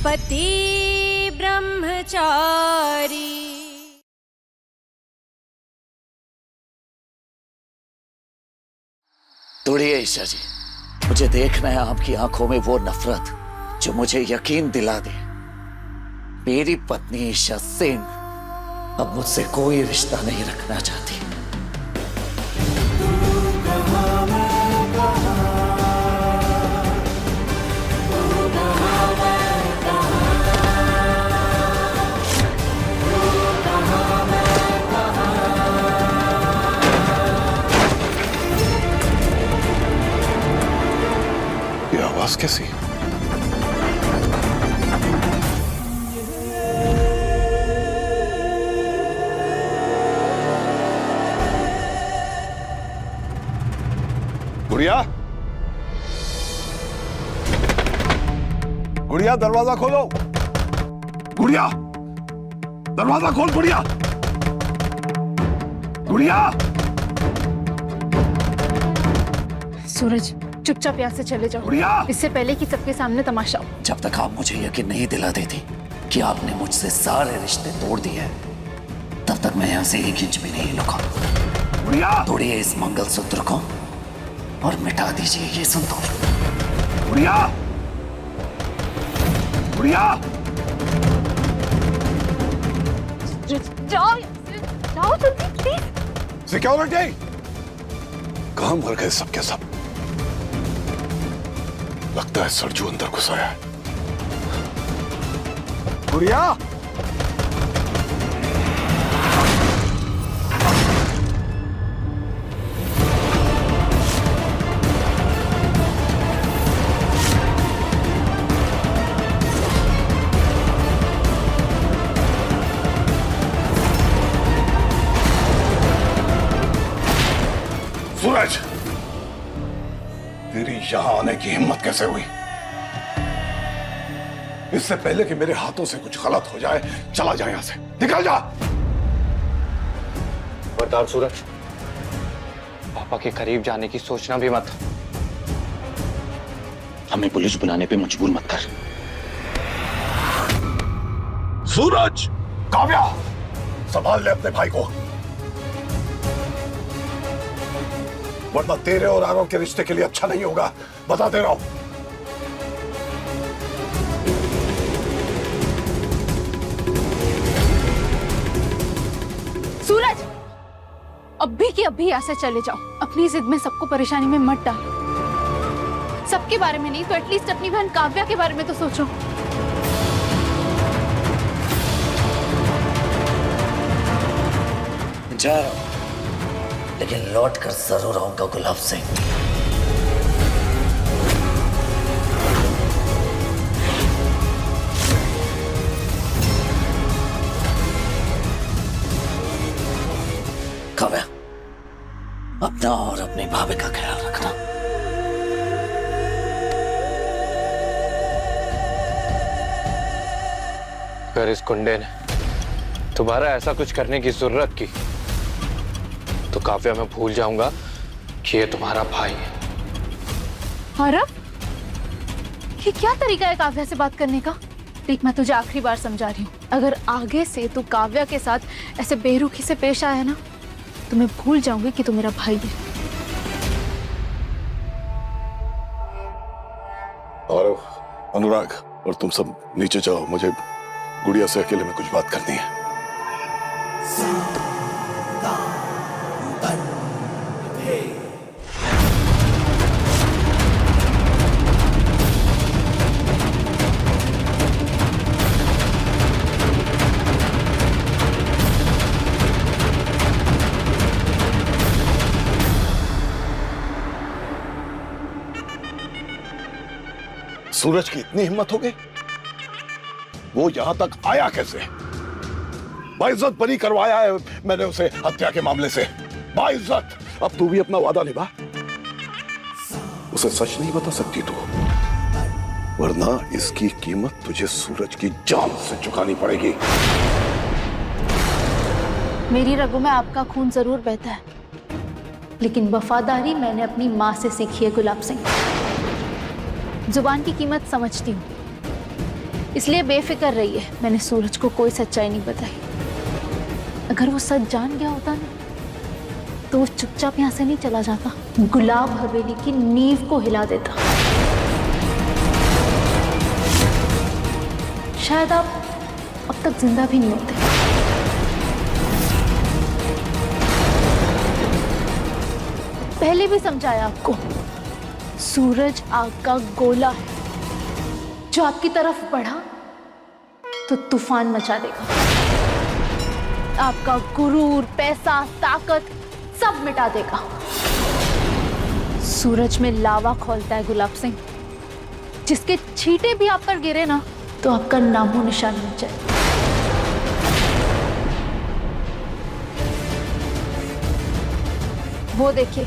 पति ब्रह्मचारी। तोड़िए ईशा जी, मुझे देखना है आपकी आंखों में वो नफरत जो मुझे यकीन दिला दे मेरी पत्नी ईशा सेन अब मुझसे कोई रिश्ता नहीं रखना चाहती। ये आवाज कैसी? गुड़िया, गुड़िया दरवाजा खोलो। गुड़िया दरवाजा खोल। गुड़िया, गुड़िया। सूरज चुपचाप यहाँ से चले जाओ, गुड़िया, इससे पहले कि सबके सामने तमाशा हो। जब तक आप मुझे यकीन नहीं दिला देती कि आपने मुझसे सारे रिश्ते तोड़ दिए हैं, तब तक मैं यहाँ से एक इंच भी नहीं लुका। गुड़िया, तोड़िए इस मंगलसूत्र को और मिटा दीजिए ये सिंदूर। गुड़िया, गुड़िया। जाओ यहाँ से, जाओ जल्दी प्लीज। सिक्योरिटी, कहां मर गए सब के सब? लगता है सरजू अंदर घुस आया है। गुड़िया, सूरज, तेरी यहां आने की हिम्मत कैसे हुई? इससे पहले कि मेरे हाथों से कुछ गलत हो जाए, चला जा यहां से, निकल जा। खबरदार सूरज, पापा के करीब जाने की सोचना भी मत। हमें पुलिस बुलाने पे मजबूर मत कर। सूरज, काव्या, संभाल ले अपने भाई को, वरना तेरे और आरव के रिश्ते के लिए अच्छा नहीं होगा, बता दे रहा हूं। सूरज, अभी के अभी यहाँ से चले जाओ। अपनी जिद में सबको परेशानी में मत डालो। सबके बारे में नहीं तो एटलीस्ट अपनी बहन काव्या के बारे में तो सोचो। जा रहा हूं, लेकिन लौट कर जरूर आऊंगा गुलाब सिंह। काव्या, अपना और अपनी भाभी का ख्याल रखना। अगर इस कुंडे ने दोबारा ऐसा कुछ करने की जरूरत की तो काव्या मैं भूल जाऊंगा कि ये तुम्हारा भाई है। आरव, ये क्या तरीका है काव्या से बात करने का? देख, मैं तुझे आखिरी बार समझा रही हूँ, अगर आगे से तू काव्या के साथ ऐसे बेरुखी से पेश आया ना तो मैं भूल जाऊंगी कि तू मेरा भाई है। और अनुराग और तुम सब नीचे जाओ, मुझे गुड़िया से अकेले में कुछ बात करनी है। सूरज की इतनी हिम्मत हो गई, वो यहां तक आया कैसे? बाइज्जत बरी करवाया है मैंने उसे हत्या के मामले से। बाइज्जत, अब तू भी अपना वादा निभा। उसे सच नहीं बता सकती तू, वरना इसकी कीमत तुझे सूरज की जान से चुकानी पड़ेगी। मेरी रगों में आपका खून जरूर बहता है, लेकिन वफादारी मैंने अपनी माँ से सीखी है गुलाब सिंह। जुबान की कीमत समझती हूँ, इसलिए बेफिक्र रही है, मैंने सूरज को कोई सच्चाई नहीं बताई। अगर वो सच जान गया होता ना तो वो चुपचाप यहाँ से नहीं चला जाता, गुलाब हवेली की नींव को हिला देता। शायद आप अब तक जिंदा भी नहीं होते। पहले भी समझाया आपको, सूरज आग का गोला है, जो आपकी तरफ बढ़ा तो तूफान मचा देगा। आपका गुरूर, पैसा, ताकत सब मिटा देगा। सूरज में लावा खोलता है गुलाब सिंह, जिसके छींटे भी आप पर गिरे ना तो आपका नामो निशान मिट जाए। वो देखिए,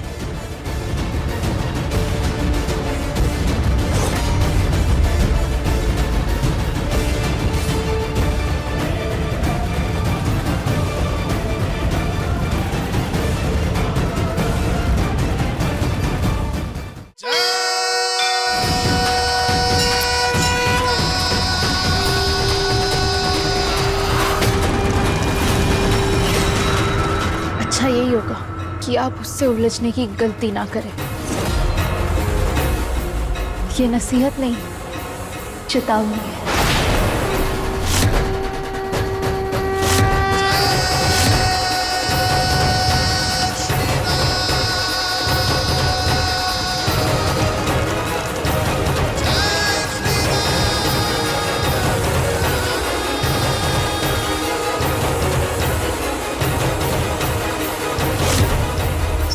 अच्छा यही होगा कि आप उससे उलझने की गलती ना करें। ये नसीहत नहीं, चेतावनी है।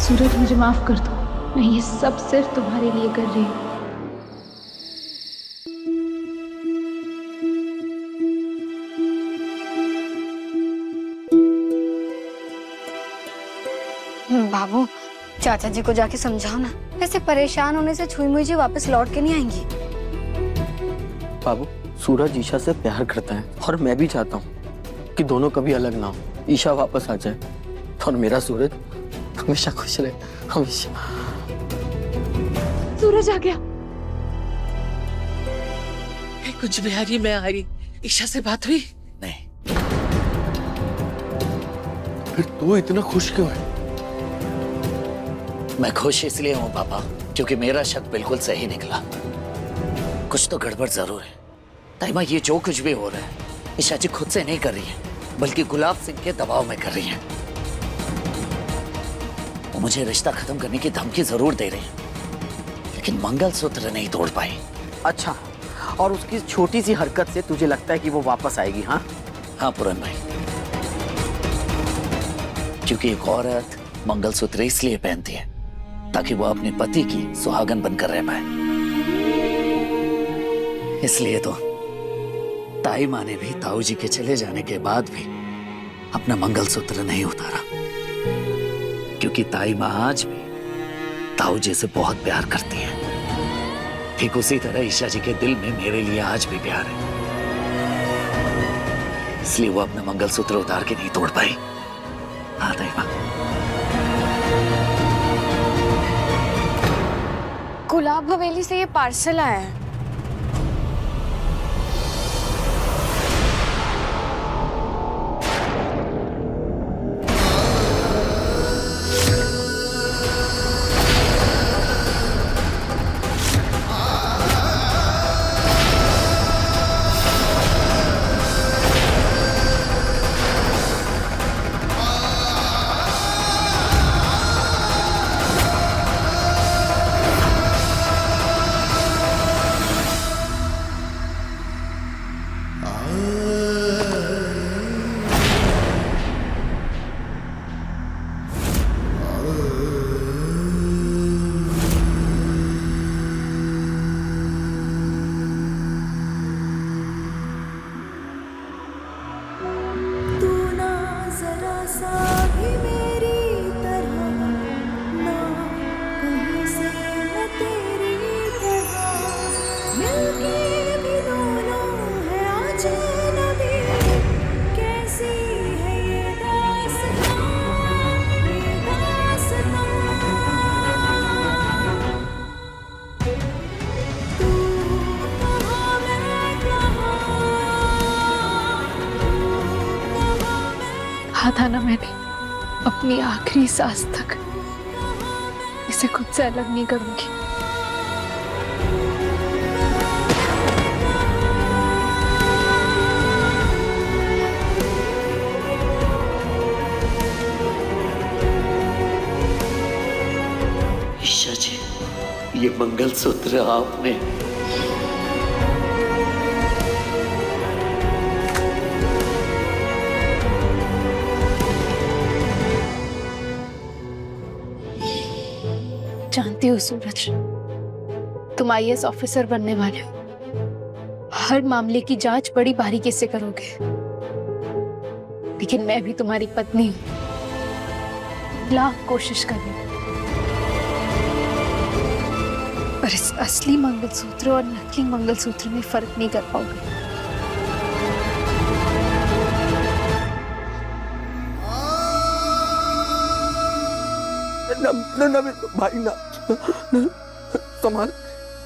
सूरज, मुझे माफ कर दो, मैं ये सब सिर्फ तुम्हारे लिए कर रही हूँ। बाबू, चाचा जी को जाके समझाओ ना, ऐसे परेशान होने से छुई मुई जी वापस लौट के नहीं आएंगी। बाबू, सूरज ईशा से प्यार करता है और मैं भी चाहता हूँ कि दोनों कभी अलग ना हो, ईशा वापस आ जाए और मेरा सूरज हमेशा खुश रहे, हमेशा। सूरज आ गया। कुछ बिहारी, मैं आ रही। ईशा से बात हुई? नहीं। फिर तू इतना खुश क्यों है? मैं खुश इसलिए हूं पापा क्योंकि मेरा शक बिल्कुल सही निकला। कुछ तो गड़बड़ जरूर है। ताइमा, ये जो कुछ भी हो रहा है ईशा जी खुद से नहीं कर रही है, बल्कि गुलाब सिंह के दबाव में कर रही है। वो मुझे रिश्ता खत्म करने की धमकी जरूर दे रही है, लेकिन मंगलसूत्र नहीं तोड़ पाई। अच्छा, और उसकी छोटी सी हरकत से तुझे लगता है कि वो वापस आएगी? हाँ हाँ पूरन भाई, क्योंकि एक औरत मंगलसूत्र इसलिए पहनती है ताकि वो अपने पति की सुहागन बनकर रह पाए। इसलिए तो ताई माँ ने भी ताऊ जी के चले जाने के बाद भी अपना मंगलसूत्र नहीं उतारा, क्योंकि ताई माँ आज भी ताऊ जी से बहुत प्यार करती है। ठीक उसी तरह ईशा जी के दिल में मेरे लिए आज भी प्यार है, इसलिए वो अपना मंगलसूत्र उतार के नहीं तोड़ पाई। हाँ ताई माँ। गुलाब हवेली से ये पार्सल आया है। कहा था ना मैंने, अपनी आखिरी सांस तक इसे खुद से अलग नहीं करूंगी। ईशा जी, ये मंगलसूत्र आपने जानती हो सूरज, तुम IAS ऑफिसर बनने वाले हो। हर मामले की जांच बड़ी बारीकी से करोगे, लेकिन मैं भी तुम्हारी पत्नी हूं। लाख कोशिश करनी, पर इस असली मंगलसूत्र और नकली मंगलसूत्र में फर्क नहीं कर पाओगे। ना भाई ना, संभाल,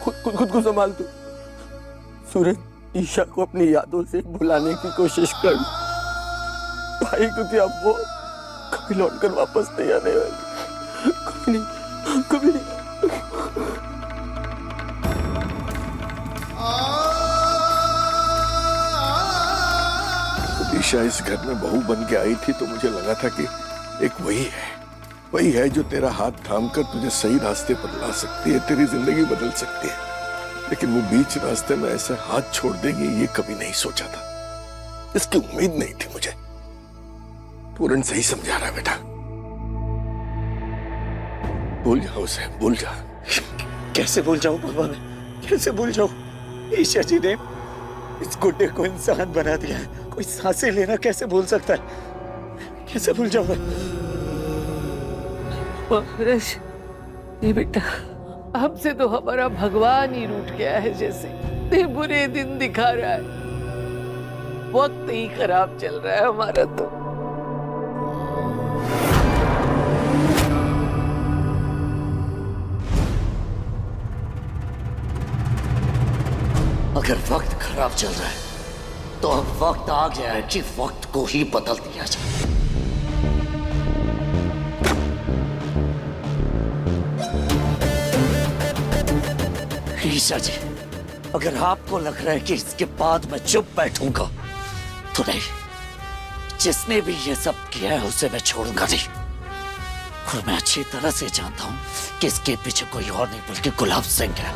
खुद को संभाल तू। सूरज, ईशा को अपनी यादों से भुलाने की कोशिश कर भाई, क्योंकि अब वो कभी लौटकर वापस नहीं आने वाली। कभी नहीं। ईशा इस घर में बहू बन के आई थी तो मुझे लगा था कि एक वही है जो तेरा हाथ थामकर तुझे सही रास्ते पर ला सकती है, तेरी जिंदगी बदल सकती है। लेकिन वो बीच रास्ते में ऐसे हाथ छोड़ देगी ये कभी नहीं सोचा था, इसकी उम्मीद नहीं थी मुझे। पूरन सही समझा रहा है बेटा, भूल जाओ उसे, भूल जा। कैसे भूल जाऊं बाबा, मैं कैसे भूल जाऊं? ईशा जी ने इस गुड्डे को इंसान बना दिया है, कोई सांसें लेना कैसे भूल सकता है? कैसे भूल जाऊं मैं? ये बेटा, हमसे तो हमारा भगवान ही रूठ गया है, जैसे इतने बुरे दिन दिखा रहा है। वक्त ही खराब चल रहा है हमारा तो। अगर वक्त खराब चल रहा है तो अब वक्त आ गया है कि वक्त को ही बदल दिया जाए। ईशा जी, अगर आपको लग रहा है कि इसके बाद मैं चुप बैठूंगा तो नहीं, जिसने भी ये सब किया है उसे मैं छोड़ूंगा नहीं। और मैं अच्छी तरह से जानता हूं कि इसके पीछे कोई और नहीं बल्कि गुलाब सिंह है।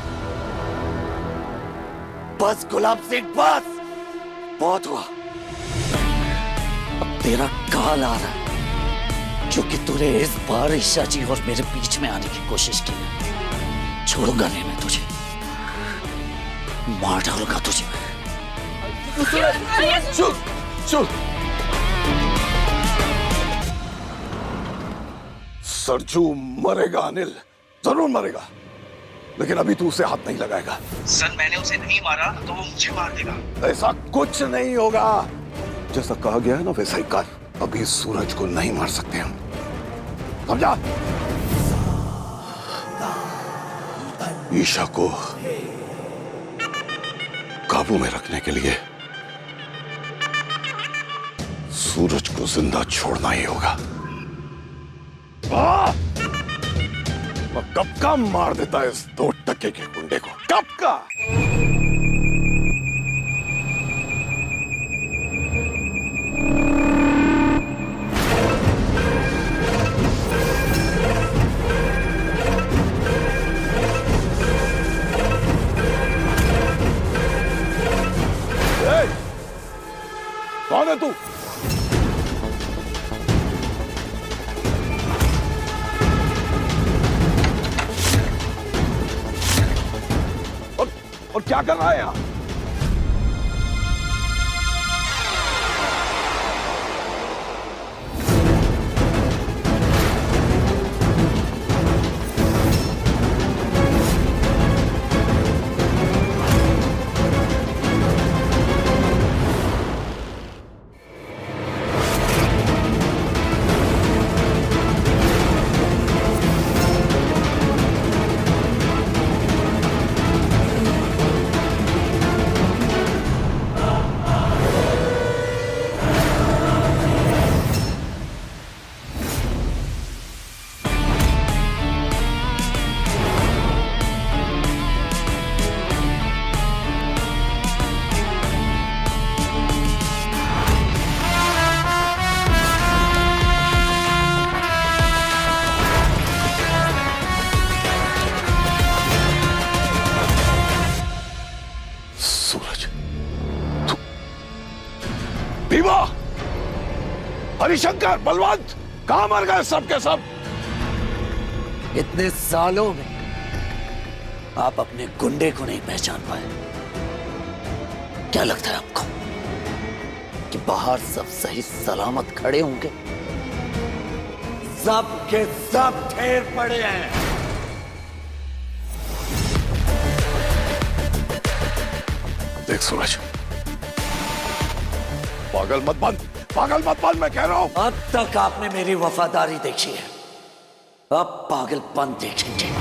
बस गुलाब सिंह, बस, बहुत हुआ। अब तेरा काल आ रहा है, क्योंकि तूने इस बार ईशा जी और मेरे बीच में आने की कोशिश की। छोड़ूंगा नहीं मैं तुझे, मार डालूंगा तुझे। चुप। सरजू मरेगा अनिल, जरूर मरेगा, लेकिन अभी तू उसे हाथ नहीं लगाएगा। सर, मैंने उसे नहीं मारा तो वो मुझे मार देगा। ऐसा कुछ नहीं होगा, जैसा कहा गया है ना वैसा ही कर। अभी सूरज को नहीं मार सकते हम, समझा? ईशा को काबू में रखने के लिए सूरज को जिंदा छोड़ना ही होगा। मैं कब का मार देता है इस 2 टके के गुंडे को, कब का। कौन है तू? और क्या कर रहा है यहां? हरिशंकर, बलवंत, कहां मर गए सब के सब? इतने सालों में आप अपने गुंडे को नहीं पहचान पाए? क्या लगता है आपको कि बाहर सब सही सलामत खड़े होंगे? सब के सब ढेर पड़े हैं। देख सूरज, पागल मत बन, मैं कह रहा हूं। अब तक आपने मेरी वफादारी देखी है, अब पागलपन देखेंगे।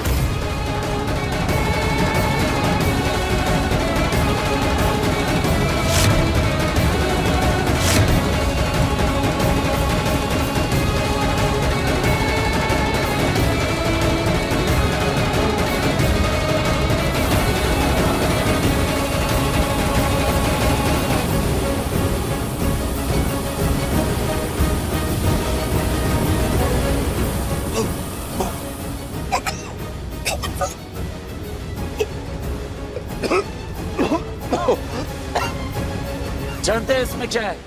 जानते हैं इसमें क्या है?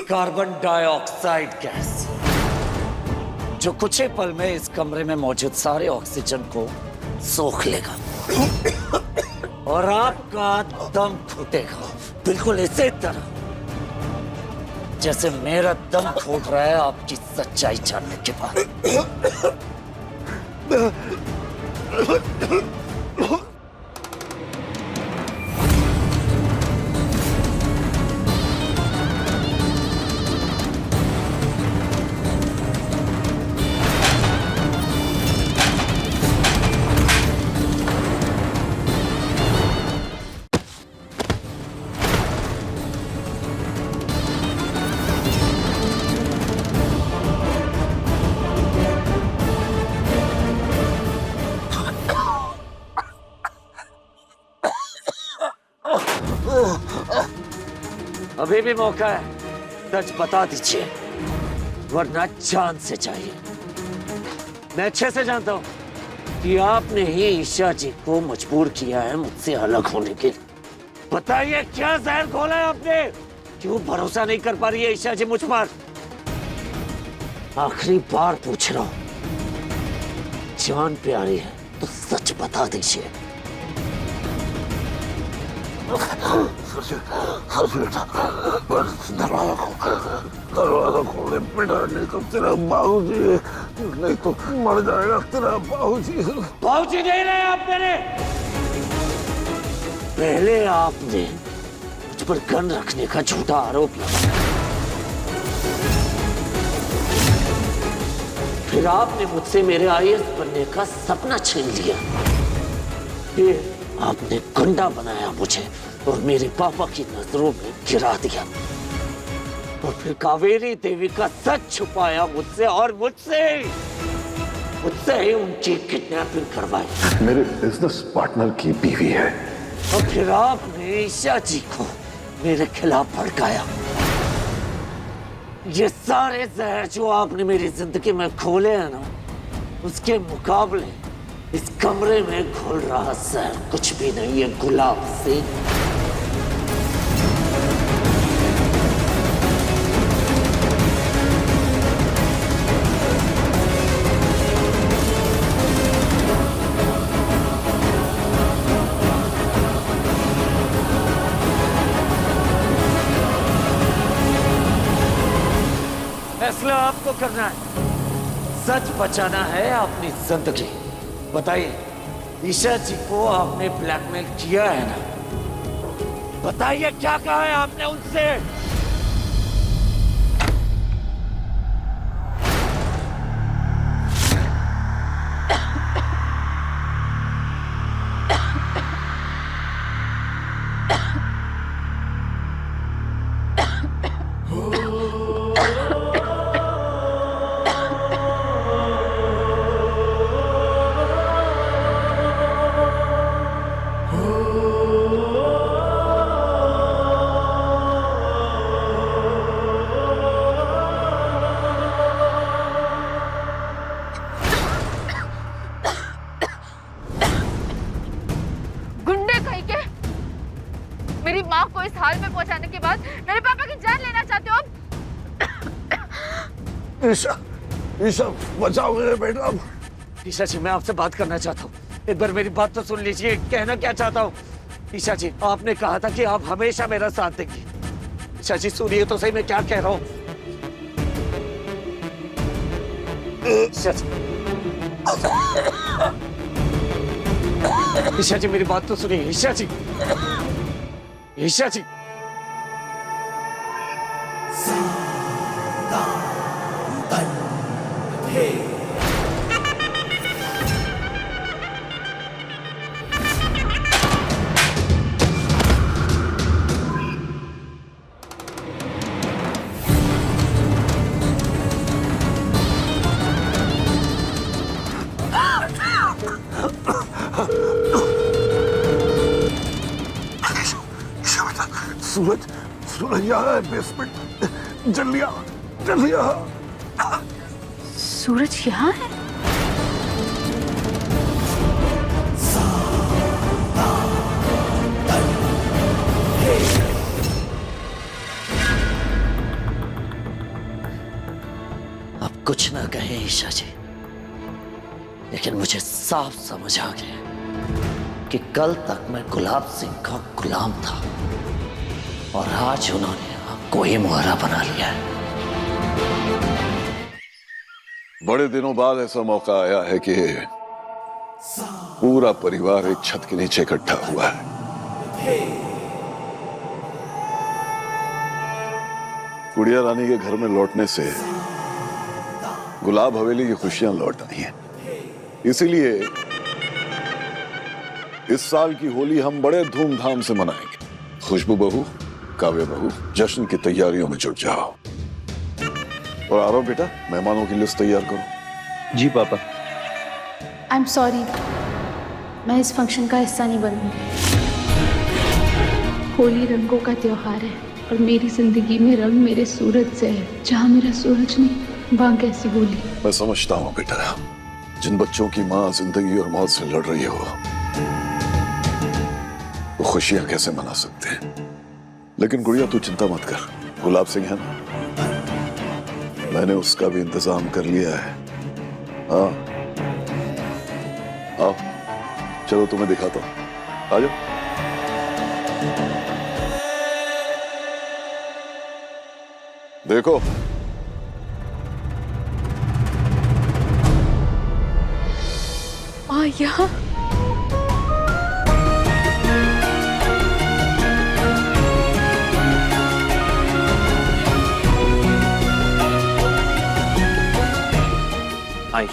कार्बन डाइऑक्साइड गैस, जो कुछ ही पल में इस कमरे में मौजूद सारे ऑक्सीजन को सोख लेगा और आपका दम घुटेगा, बिल्कुल इसी तरह जैसे मेरा दम घुट रहा है आपकी सच्चाई जानने के बाद। अभी भी मौका है, सच बता दीजिए वरना जान से चाहिए। मैं अच्छे से जानता हूं कि आपने ही ईशा जी को मजबूर किया है मुझसे अलग होने के लिए। बताइए क्या जहर घोला है आपने? क्यों भरोसा नहीं कर पा रही है ईशा जी मुझ पर? आखिरी बार पूछ रहा हूं, जान प्यारी है तो सच बता दीजिए। दरवाजा खोले बेटा, नहीं तो तेरा बाबूजी, नहीं तो मर जाएगा तेरा बाबूजी। बाबूजी नहीं रहे आप मेरे। पहले आपने मुझ पर गन रखने का झूठा आरोप लगाया, फिर आपने मुझसे मेरे IAS बनने का सपना छीन लिया, फिर आपने गुंडा बनाया मुझे और मेरे पापा की नजरों में गिरा दिया, और फिर कावेरी देवी का सच छुपाया मुझसे और मुझसे ही उनकी किडनैपिंग करवाई। मेरे बिजनेस पार्टनर की बीवी है। और फिर आपने ईशा जी को मेरे खिलाफ भड़काया। ये सारे जहर जो आपने मेरी जिंदगी में खोले हैं ना, उसके मुकाबले इस कमरे में घुल रहा जहर कुछ भी नहीं है गुलाब सिंह। फैसला आपको करना है, सच बचाना है अपनी जिंदगी। बताइए, ईशा जी को आपने ब्लैकमेल किया है ना? बताइए क्या कहा है आपने उनसे? मेरी माँ को इस हाल में पहुंचाने के बाद मेरे पापा की जान लेना चाहते हो? ईशा, ईशा बचाओ मेरे बेटा। ईशा जी, मैं आपसे बात करना चाहता हूँ। एक बार मेरी बात तो सुन लीजिए, कहना क्या चाहता हूँ। ईशा जी, आपने कहा था कि आप हमेशा मेरा साथ देंगी। ईशा जी सुनिए तो सही, मैं क्या कह रहा हूँ। ईशा जी, ईशा जी मेरी बात तो सुनिए। ईशा जी, ईशा जी। सूरज, सूरज यहाँ है बेसमेंट। जल्दी आ, जल्दी आ। सूरज यहाँ है? अब कुछ ना कहें ईशा जी, लेकिन मुझे साफ समझ आ गया कि कल तक मैं गुलाब सिंह का गुलाम था और आज उन्होंने आपको ही मुहरा बना लिया है। बड़े दिनों बाद ऐसा मौका आया है कि पूरा परिवार एक छत के नीचे इकट्ठा हुआ है। गुड़िया रानी के घर में लौटने से गुलाब हवेली की खुशियां लौट आई हैं। इसीलिए इस साल की होली हम बड़े धूमधाम से मनाएंगे। खुशबू बहू, काव्य बहू, जश्न की तैयारियों में जुट जाओ। और आरव बेटा, मेहमानों की लिस्ट तैयार करो। जी पापा। आई एम सॉरी, मैं इस फंक्शन का हिस्सा नहीं बनूंगी। होली रंगों का त्योहार है और मेरी जिंदगी में रंग मेरे सूरज से है। जहाँ मेरा सूरज नहीं, वहाँ कैसी होली? मैं समझता हूँ बेटा, जिन बच्चों की माँ जिंदगी और मौत से लड़ रही हो, वो खुशियां कैसे मना सकते हैं। लेकिन गुड़िया तू चिंता मत कर, गुलाब सिंह है ना, मैंने उसका भी इंतजाम कर लिया है। हाँ, आओ चलो तुम्हें दिखाता हूं, आ जाओ। देखो यहाँ आइश,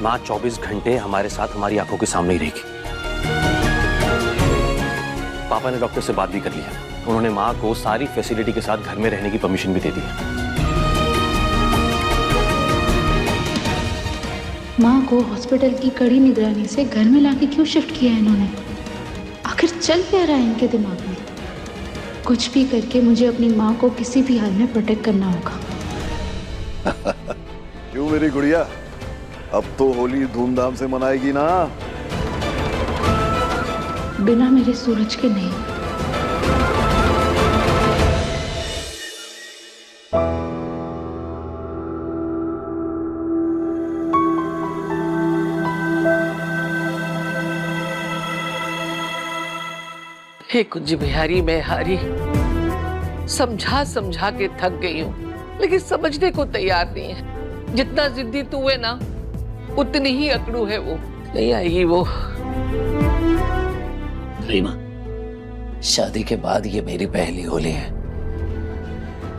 माँ 24 घंटे हमारे साथ हमारी आंखों के सामने ही रहेगी। पापा ने डॉक्टर से बात भी कर ली है। उन्होंने माँ को सारी फैसिलिटी के साथ घर में रहने की परमिशन भी दे दी है। माँ को हॉस्पिटल की कड़ी निगरानी से घर में लाके क्यों शिफ्ट किया है इन्होंने? आखिर चल क्या रहा है इनके दिमाग में? कुछ भी करके मुझे अपनी माँ को किसी भी हाल में प्रोटेक्ट करना होगा। क्यों मेरी गुड़िया, अब तो होली धूमधाम से मनाएगी ना? बिना मेरे सूरज के नहीं। हे कुंज बिहारी, मैं हारी समझा समझा के थक गई हूँ, लेकिन समझने को तैयार नहीं है। जितना जिद्दी तू है ना, उतनी ही अकड़ू है वो। नहीं आएगी वो। रीमा, शादी के बाद ये मेरी पहली होली है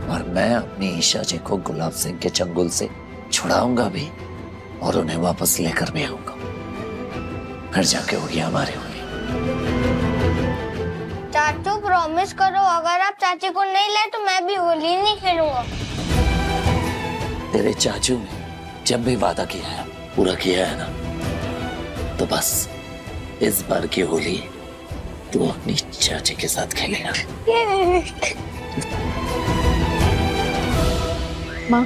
और मैं अपनी ईशा जी को गुलाब सिंह के चंगुल से छुड़ाऊंगा भी और उन्हें वापस लेकर भी आऊंगा। फिर जाके होगी हमारी होली। चाचू प्रॉमिस करो, अगर आप चाची को नहीं लाए तो मैं भी होली नहीं खेलूंगा। तेरे चाचू ने जब भी वादा किया है पूरा किया है ना, तो बस इस बार की होली तू अपनी चाची के साथ खेलेगा। माँ,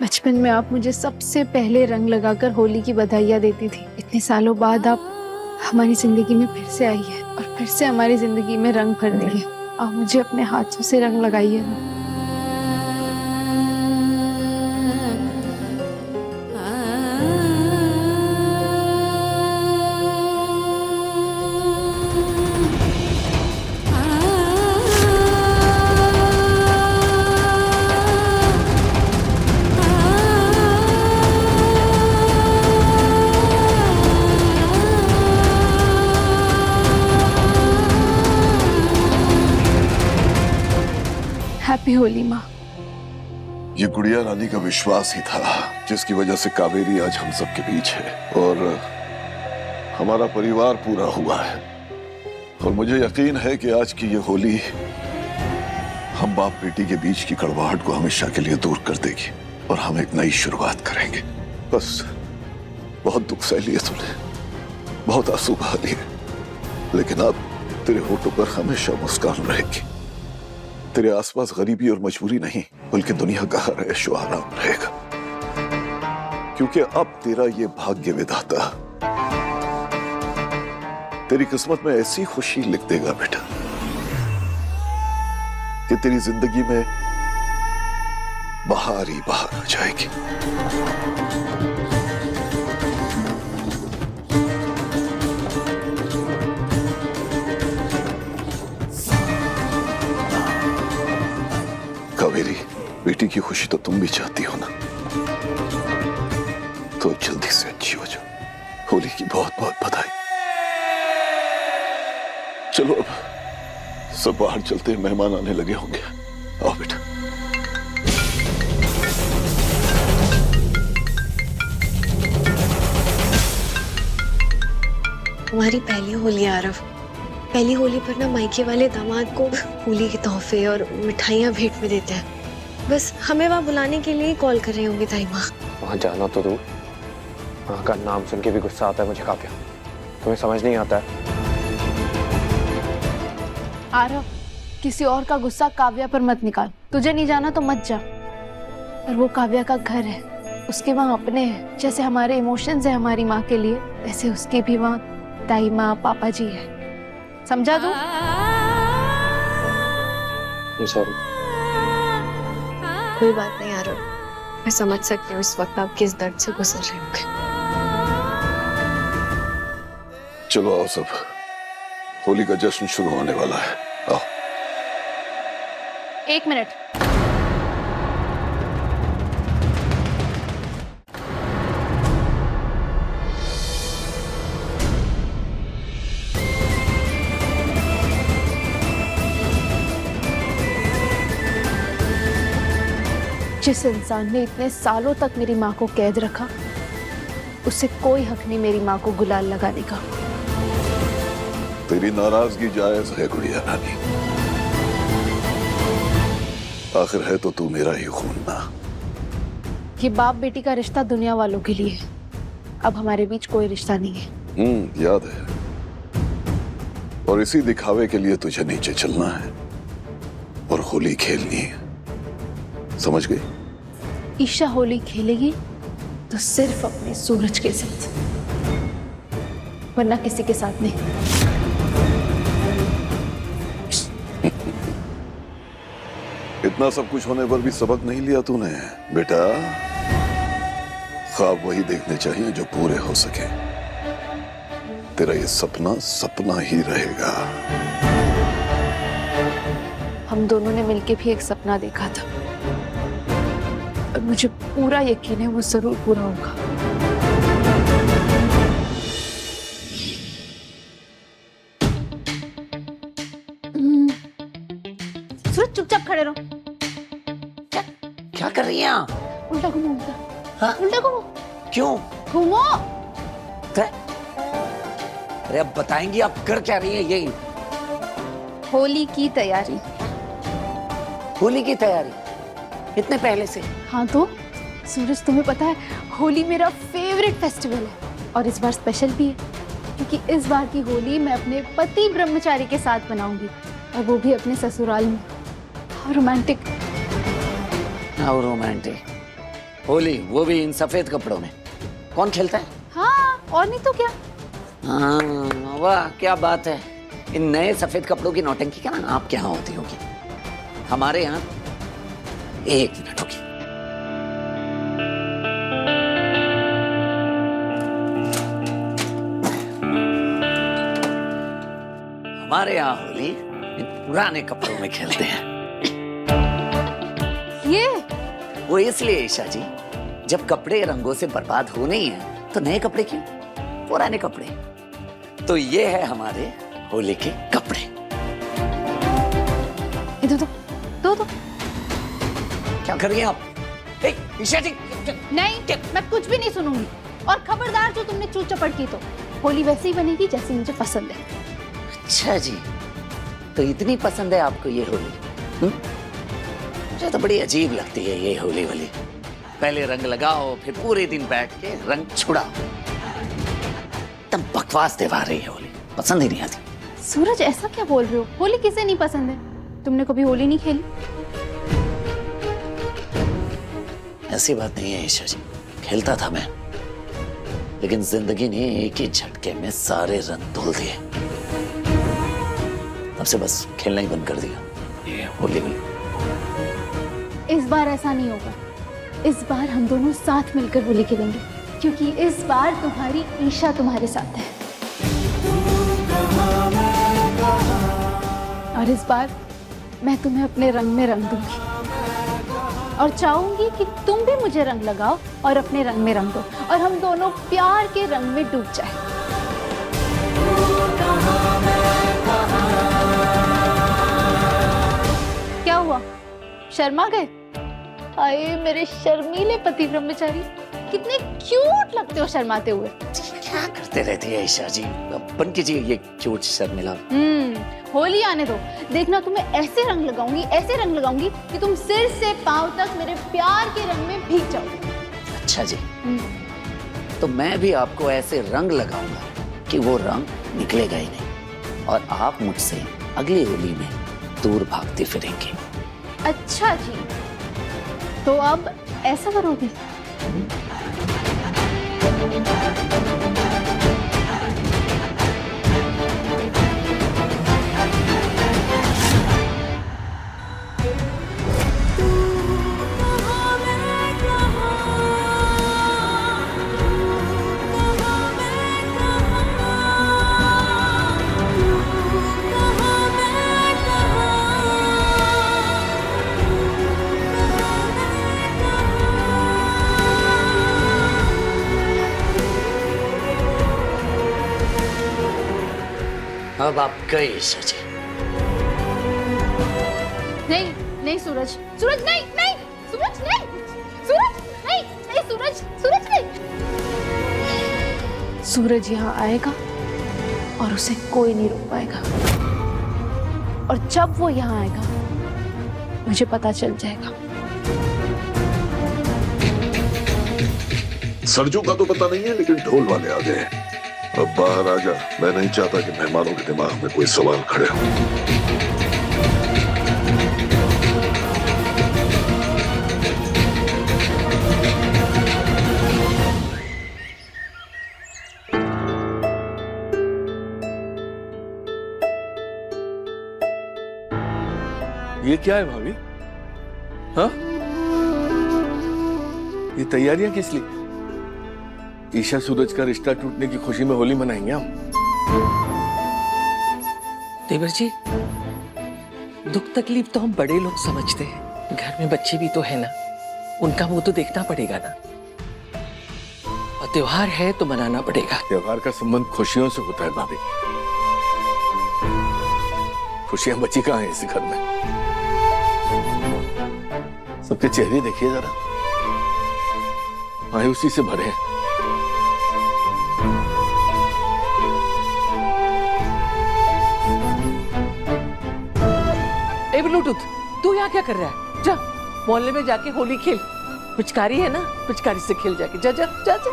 बचपन में आप मुझे सबसे पहले रंग लगाकर होली की बधाइयाँ देती थी। इतने सालों बाद आप हमारी जिंदगी में फिर से आई है और फिर से हमारी जिंदगी में रंग भर दिए। आप मुझे अपने हाथों से रंग लगाइए ना। हैप्पी होली माँ। ये गुड़िया रानी का विश्वास ही था जिसकी वजह से कावेरी आज हम सब के बीच है और हमारा परिवार पूरा हुआ है। और मुझे यकीन है कि आज की ये होली हम बाप बेटी के बीच की कड़वाहट को हमेशा के लिए दूर कर देगी और हम एक नई शुरुआत करेंगे। बस बहुत दुख सह लिए तूने, बहुत आंसू बहा लिए, लेकिन अब तेरे होठों पर हमेशा मुस्कान रहेगी। तेरे आसपास गरीबी और मजबूरी नहीं बल्कि दुनिया का हर ऐशो आराम रहेगा, क्योंकि अब तेरा ये भाग्य विधाता तेरी किस्मत में ऐसी खुशी लिख देगा बेटा कि तेरी जिंदगी में बहार ही बहार आ जाएगी। कावेरी, बेटी की खुशी तो तुम भी चाहती हो ना, तो जल्दी से अच्छी हो जाओ। होली की बहुत बहुत बधाई। चलो अब सब बाहर चलते हैं, मेहमान आने लगे होंगे। आओ बेटा। हमारी पहली होली आरव, पहली होली पर ना मायके वाले दामाद को होली के तोहफे और मिठाइयाँ भेंट में देते हैं। बस हमें वहाँ बुलाने के लिए कॉल कर रही होंगी ताई माँ। वहां जाना तो दूर, वहां का नाम सुन के भी गुस्सा आता है मुझे। काव्या, तुम्हें समझ नहीं आता है? आरव, किसी और का गुस्सा काव्या पर मत निकाल। तुझे नहीं जाना तो मत जा। और वो काव्या का घर है, उसके वहाँ अपने हैं। जैसे हमारे इमोशंस है हमारी माँ के लिए, वैसे उसके भी वहाँ ताई माँ पापा जी है। समझा तू? सॉरी। कोई बात नहीं आरव, मैं समझ सकती हूँ इस वक्त आप किस दर्द से गुजर रहे होंगे। चलो आओ सब, होली का जश्न शुरू होने वाला है। आओ। 1 मिनट। जिस इंसान ने इतने सालों तक मेरी माँ को कैद रखा, उससे कोई हक नहीं मेरी माँ को गुलाल लगाने का। तेरी नाराजगी जायज है गुड़िया रानी, आखिर है तो तू मेरा ही खून ना। ये बाप बेटी का रिश्ता दुनिया वालों के लिए है, अब हमारे बीच कोई रिश्ता नहीं है। याद है। और इसी दिखावे के लिए तुझे नीचे चलना है और होली खेलनी है, समझ गई? ईशा होली खेलेगी तो सिर्फ अपने सूरज के साथ, वरना किसी के साथ नहीं। इतना सब कुछ होने पर भी सबक नहीं लिया तूने बेटा। ख्वाब वही देखने चाहिए जो पूरे हो सके। तेरा ये सपना सपना ही रहेगा। हम दोनों ने मिलके भी एक सपना देखा था और मुझे पूरा यकीन है वो जरूर पूरा होगा। सूरज, चुपचाप खड़े रहो। क्या कर रही हैं आप? उल्टा घूमो, उल्टा। हाँ? उल्टा घूमो। क्यों? घूमो। अरे अब बताएंगी आप कर क्या रही है? यही होली की तैयारी। होली की तैयारी इतने पहले से? हाँ तो सूरज, तुम्हें पता है होली मेरा फेवरेट फेस्टिवल है और इस बार स्पेशल भी है, क्योंकि इस बार की होली मैं अपने पति ब्रह्मचारी के साथ मनाऊंगी, और वो भी अपने ससुराल में। रोमांटिक। हाँ, रोमांटिक होली, वो भी इन सफेद कपड़ों में। कौन खेलता है? हाँ, और नहीं तो क्या। हाँ, वाह क्या बात है। इन नए सफेद कपड़ों की नौटंकी क्या ना आपके यहाँ होती होगी, हमारे यहाँ 1 मिनट होगी। हमारे यहाँ होली इन पुराने कपड़ों में खेलते हैं। ये वो इसलिए ईशा जी, जब कपड़े रंगों से बर्बाद होने ही हैं तो नए कपड़े क्यों, पुराने कपड़े। तो ये है हमारे होली के कपड़े। दो। क्या कर रही हैं आप? ए, ईशा जी नहीं, मैं कुछ भी नहीं सुनूंगी। और खबरदार जो तुमने चूत चपट की तो होली वैसे ही बनेगी जैसी मुझे पसंद है। अच्छा जी, तो इतनी पसंद है आपको ये होली? मुझे तो बड़ी अजीब लगती है ये होली वाली। पहले रंग लगाओ, फिर पूरे दिन बैठ के रंग छुड़ाओ। एकदम बकवास त्योहार है ये होली, पसंद ही नहीं आती। सूरज ऐसा क्या बोल रहे हो? होली किसे नहीं पसंद है? तुमने कभी होली नहीं खेली? ऐसी बात नहीं है ईशा जी, खेलता था मैं, लेकिन जिंदगी ने एक ही झटके में सारे रंग धुल दिए। तब से बस खेलना ही बंद कर दिया ये होली में। इस बार ऐसा नहीं होगा। इस बार हम दोनों साथ मिलकर होली खेलेंगे, क्योंकि इस बार तुम्हारी ईशा तुम्हारे साथ है। और इस बार मैं तुम्हें अपने रंग में रंग दूंगी और चाहूंगी कि तुम भी मुझे रंग लगाओ और अपने रंग में रंग दो और हम दोनों प्यार के रंग में डूब जाए। क्या हुआ, शर्मा गए? आए मेरे शर्मीले पति ब्रह्मचारी, कितने क्यूट लगते हो शर्माते हुए। क्या करते रहती है ईशा जी, बन कीजिए ये क्यूट शर्मिला। होली आने दो, देखना तुम्हें ऐसे रंग लगाऊंगी कि तुम सिर से पांव तक मेरे प्यार के रंग में भीग जाओगे। अच्छा जी, तो मैं भी आपको ऐसे रंग लगाऊंगा कि वो रंग निकलेगा ही नहीं और आप मुझसे अगली होली में दूर भागते फिरेंगे। अच्छा जी, तो अब ऐसा करोगे? अब आप गए ईशा जी। नहीं सूरज, सूरज नहीं, सूरज नहीं, सूरज नहीं, सूरज नहीं। सूरज यहाँ आएगा और उसे कोई नहीं रोक पाएगा। और जब वो यहाँ आएगा मुझे पता चल जाएगा। सरजू का तो पता नहीं है, लेकिन ढोल वाले आ गए। अब बाहर आ जा, मैं नहीं चाहता कि मेहमानों के दिमाग में कोई सवाल खड़े हो। ये क्या है भाभी? हाँ, ये तैयारियां किस लिए? ईशा सूरज का रिश्ता टूटने की खुशी में होली मनाएंगे हम। देवर जी, दुख तकलीफ तो हम बड़े लोग समझते हैं, घर में बच्चे भी तो है ना, उनका मुंह तो देखना पड़ेगा ना। और त्योहार है तो मनाना पड़ेगा। त्योहार का संबंध खुशियों से होता है भाभी। खुशियां बची कहाँ हैं इस घर में? सबके चेहरे देखिए जरा, मायूसी से भरे हैं। ब्लूटूथ, तू यहाँ क्या कर रहा है? जा मोहल्ले में जाके होली खेल। पिचकारी है ना, पिचकारी से खेल जाके। जा जा जा जा।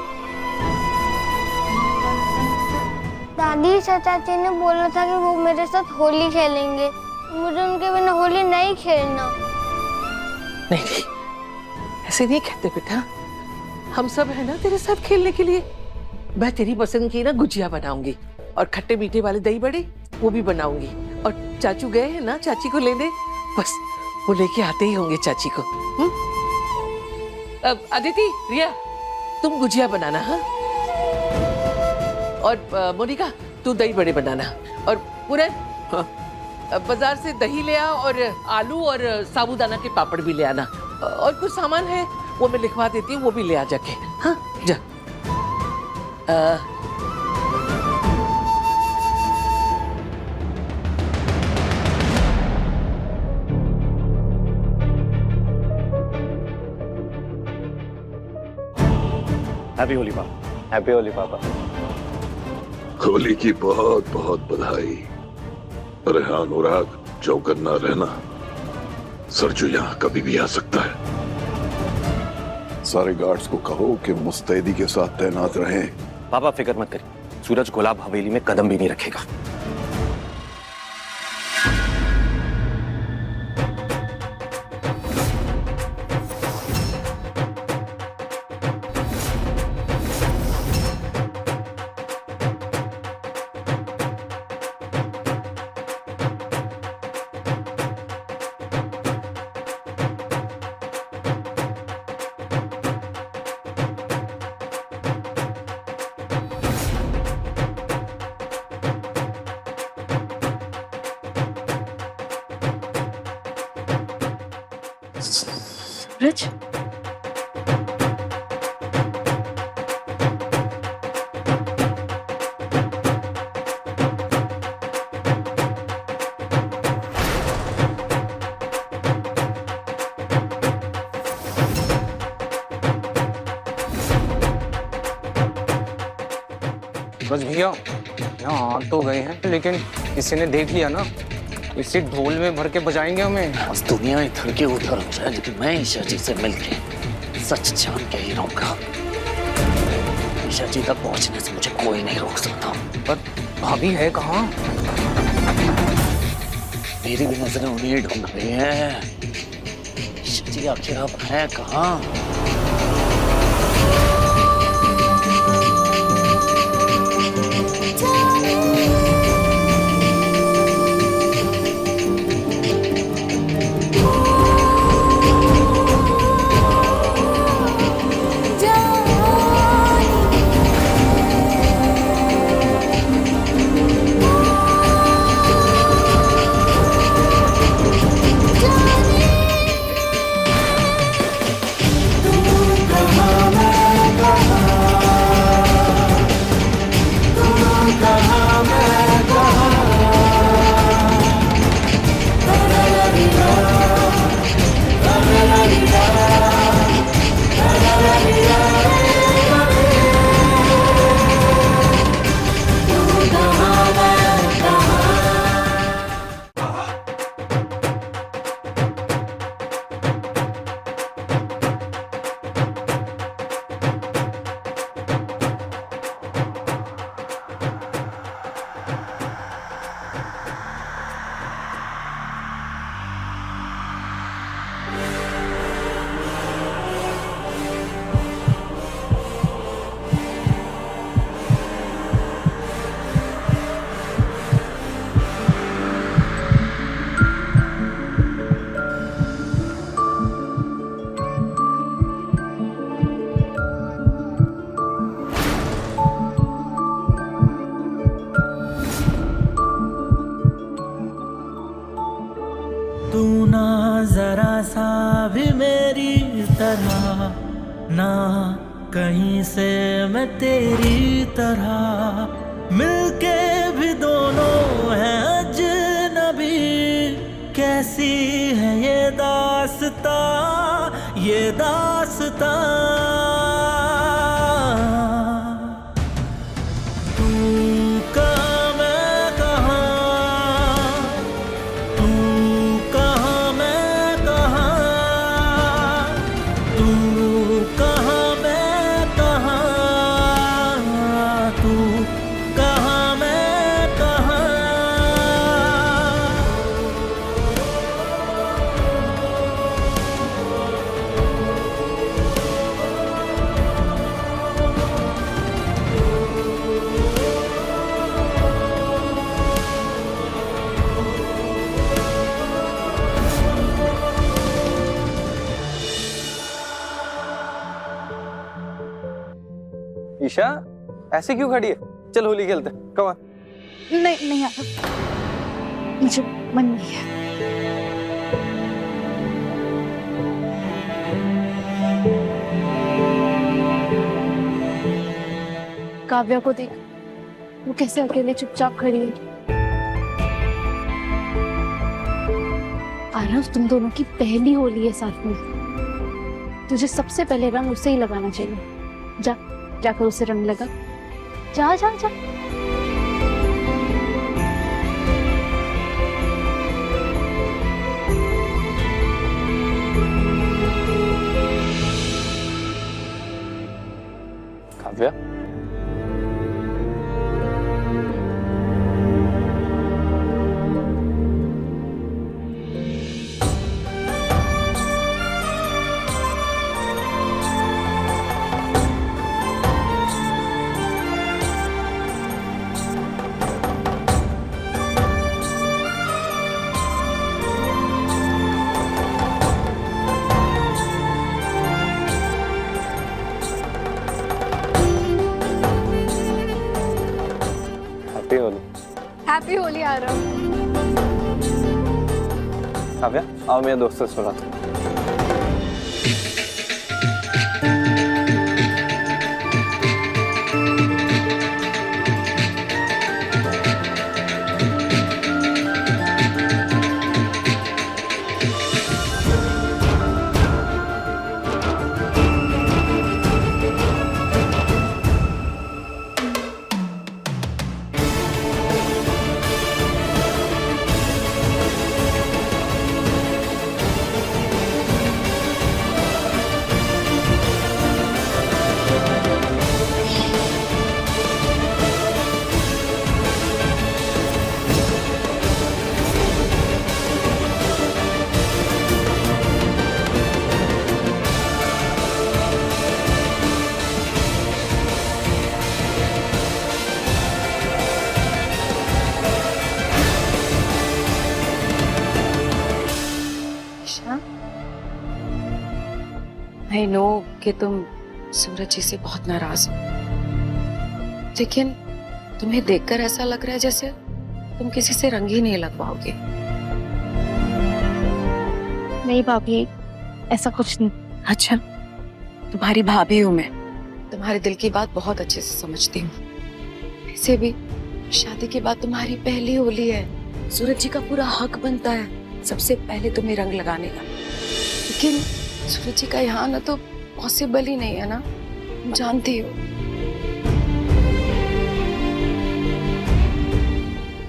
दादी चाची ने बोला था कि वो मेरे साथ होली खेलेंगे, मुझे उनके बिना होली नहीं खेलना। नहीं, ऐसे नहीं कहते बेटा, हम सब है ना तेरे साथ खेलने के लिए। मैं तेरी पसंद की ना गुजिया बनाऊंगी और खट्टे मीठे वाले दही बड़े वो भी बनाऊंगी। और चाचू गए हैं ना चाची को लेने, बस वो लेके आते ही होंगे चाची को। अब अदिति, रिया, तुम गुजिया बनाना। हाँ, और मोनिका तू दही बड़े बनाना। और पूरन, बाजार से दही ले आ और आलू और साबूदाना के पापड़ भी ले आना। और कुछ सामान है वो मैं लिखवा देती हूँ, वो भी ले आ जाके। हाँ जा। हैप्पी होली पापा। हैप्पी होली पापा। होली की बहुत बहुत बधाई। अरे हाँ अनुराग, चौकन ना रहना, सरजू यहाँ कभी भी आ सकता है। सारे गार्ड्स को कहो कि मुस्तैदी के साथ तैनात रहें। पापा फिक्र मत करिए, सूरज गुलाब हवेली में कदम भी नहीं रखेगा। सूरज, बस भैया यहाँ आ तो गए हैं, लेकिन किसी ने देख लिया ना, इसी ढोल में भर के बजाएंगे हमें। बस दुनिया इधर के उधर हो जाए, लेकिन मैं ईशा जी से मिलके सच जान के ही रहूंगा। ईशा जी तक पहुंचने से मुझे कोई नहीं रोक सकता। पर भाभी है कहाँ? मेरी भी नजरें उन्हें ढूंढ रही है। ईशा जी आखिर आप हैं कहाँ? तू ना जरा सा भी मेरी तरह, ना कहीं से मैं तेरी तरह, मिलके भी दोनों हैं अजनबी। कैसी है ये दास्ता, ये दास्ता। ईशा ऐसे क्यों खड़ी है? चल होली खेलते हैं, कम ऑन। नहीं नहीं आरव, मुझे मन नहीं है। काव्या को देख, वो कैसे अकेले चुपचाप खड़ी है। आरव, तुम दोनों की पहली होली है साथ में, तुझे सबसे पहले रंग उससे ही लगाना चाहिए। जा जाकर उसे रंग लगा। जा जा जा। काव्या, हैप्पी होली। हैप्पी होली आरव। काव्या, आओ मेरे दोस्त से सुनाता हूँ। आई नो कि तुम सूरज जी से बहुत नाराज हो, लेकिन तुम्हें देखकर ऐसा लग रहा है जैसे तुम किसी से रंग ही नहीं लगवाओगे। नहीं भाभी, ऐसा कुछ नहीं। अच्छा, तुम्हारी भाभी हूं मैं, तुम्हारे दिल की बात बहुत अच्छे से समझती हूँ। वैसे भी शादी के बाद तुम्हारी पहली होली है, सूरज जी का पूरा हक बनता है सबसे पहले तुम्हें रंग लगाने का। लेकिन सूरज जी का यहाँ ना तो पॉसिबल ही नहीं है ना, तुम जानती हो।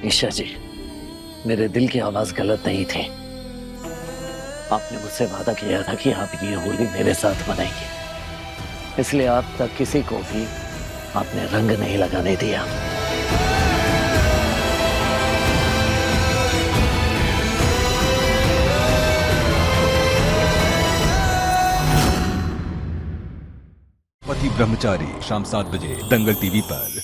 ईशा जी, मेरे दिल की आवाज गलत नहीं थी। आपने मुझसे वादा किया था कि आप ये होली मेरे साथ मनाएंगे, इसलिए आप तक किसी को भी आपने रंग नहीं लगाने दिया। पति ब्रह्मचारी शाम 7 बजे दंगल टीवी पर।